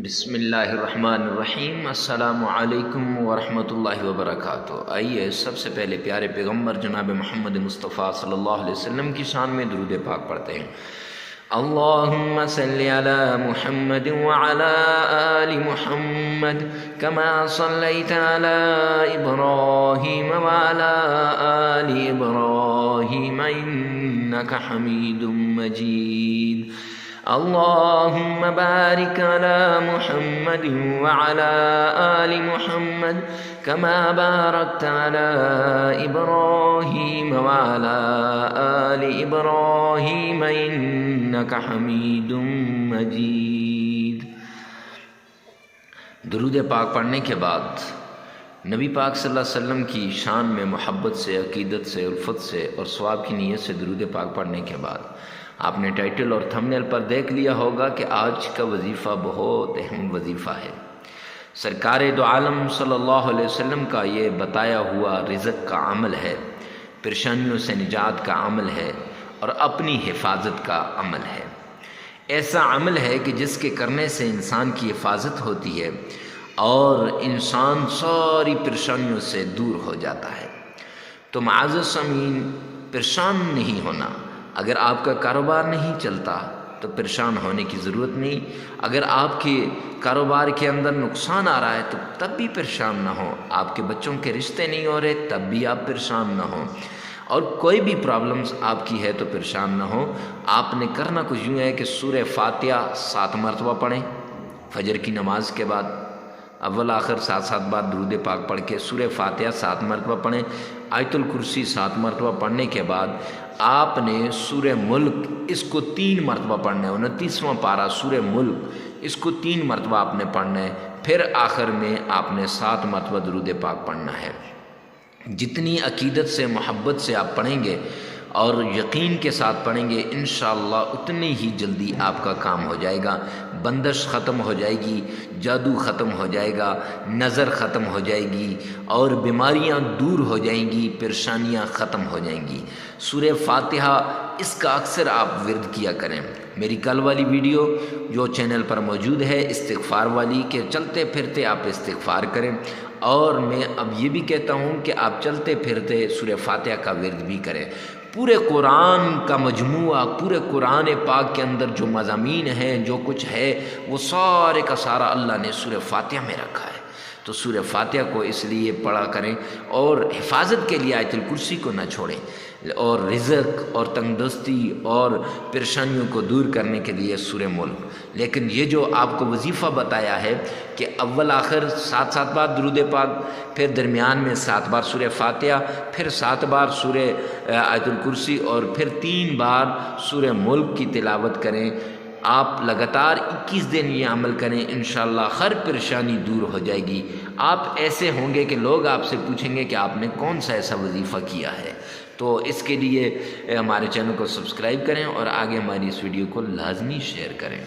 بسم اللہ الرحمن الرحیم۔ السلام علیکم ورحمۃ اللہ وبرکاتہ۔ آئیے سب سے پہلے پیارے پیغمبر جناب محمد مصطفیٰ صلی اللہ علیہ وسلم کی شان میں درود پاک پڑھتے ہیں۔ اللہم صلی علی محمد وعلی آل محمد کما صلیت علی ابراہیم وعلی آل ابراہیم انک حمید مجید۔ اللہم بارک علی محمد وعلی آل محمد کما بارکت علی ابراہیم وعلی آل ابراہیم انک حمید مجید۔ درود پاک پڑھنے کے بعد نبی پاک صلی اللہ علیہ وسلم کی شان میں محبت سے، عقیدت سے، الفت سے اور ثواب کی نیت سے درود پاک پڑھنے کے بعد آپ نے ٹائٹل اور تھمبنیل پر دیکھ لیا ہوگا کہ آج کا وظیفہ بہت اہم وظیفہ ہے۔ سرکار دو عالم صلی اللہ علیہ وسلم کا یہ بتایا ہوا رزق کا عمل ہے، پریشانیوں سے نجات کا عمل ہے اور اپنی حفاظت کا عمل ہے۔ ایسا عمل ہے کہ جس کے کرنے سے انسان کی حفاظت ہوتی ہے اور انسان ساری پریشانیوں سے دور ہو جاتا ہے۔ تو معزز سامعین، پریشان نہیں ہونا۔ اگر آپ کا کاروبار نہیں چلتا تو پریشان ہونے کی ضرورت نہیں۔ اگر آپ کے کاروبار کے اندر نقصان آ رہا ہے تو تب بھی پریشان نہ ہو۔ آپ کے بچوں کے رشتے نہیں ہو رہے تب بھی آپ پریشان نہ ہوں، اور کوئی بھی پرابلمز آپ کی ہے تو پریشان نہ ہو۔ آپ نے کرنا کچھ یوں ہے کہ سورہ فاتحہ 7 مرتبہ پڑھیں فجر کی نماز کے بعد، اول آخر 7 بار درود پاک پڑھ کے سورہ فاتحہ 7 مرتبہ پڑھیں۔ آیت الکرسی 7 مرتبہ پڑھنے کے بعد آپ نے سورہ ملک اس کو 3 مرتبہ پڑھنا ہے، 29واں پارہ سورہ ملک اس کو 3 مرتبہ آپ نے پڑھنا ہے۔ پھر آخر میں آپ نے 7 مرتبہ درود پاک پڑھنا ہے۔ جتنی عقیدت سے، محبت سے آپ پڑھیں گے اور یقین کے ساتھ پڑھیں گے، انشاءاللہ اتنی ہی جلدی آپ کا کام ہو جائے گا۔ بندش ختم ہو جائے گی، جادو ختم ہو جائے گا، نظر ختم ہو جائے گی اور بیماریاں دور ہو جائیں گی، پریشانیاں ختم ہو جائیں گی۔ سورہ فاتحہ اس کا اکثر آپ ورد کیا کریں۔ میری کل والی ویڈیو جو چینل پر موجود ہے استغفار والی، کہ چلتے پھرتے آپ استغفار کریں، اور میں اب یہ بھی کہتا ہوں کہ آپ چلتے پھرتے سورہ فاتحہ کا ورد بھی کریں۔ پورے قرآن کا مجموعہ، پورے قرآن پاک کے اندر جو مضامین ہیں، جو کچھ ہے، وہ سارے کا سارا اللہ نے سورہ فاتحہ میں رکھا ہے۔ تو سورہ فاتحہ کو اس لیے پڑھا کریں، اور حفاظت کے لیے آیت الکرسی کو نہ چھوڑیں، اور رزق اور تندرستی اور پریشانیوں کو دور کرنے کے لیے سورہ ملک۔ لیکن یہ جو آپ کو وظیفہ بتایا ہے کہ اول آخر 7 بار درود پاک، پھر درمیان میں 7 بار سورہ فاتحہ، پھر 7 بار سورہ آیت الکرسی، اور پھر 3 بار سورہ ملک کی تلاوت کریں۔ آپ لگاتار 21 دن یہ عمل کریں، انشاءاللہ ہر پریشانی دور ہو جائے گی۔ آپ ایسے ہوں گے کہ لوگ آپ سے پوچھیں گے کہ آپ نے کون سا ایسا وظیفہ کیا ہے۔ تو اس کے لیے ہمارے چینل کو سبسکرائب کریں اور آگے ہماری اس ویڈیو کو لازمی شیئر کریں۔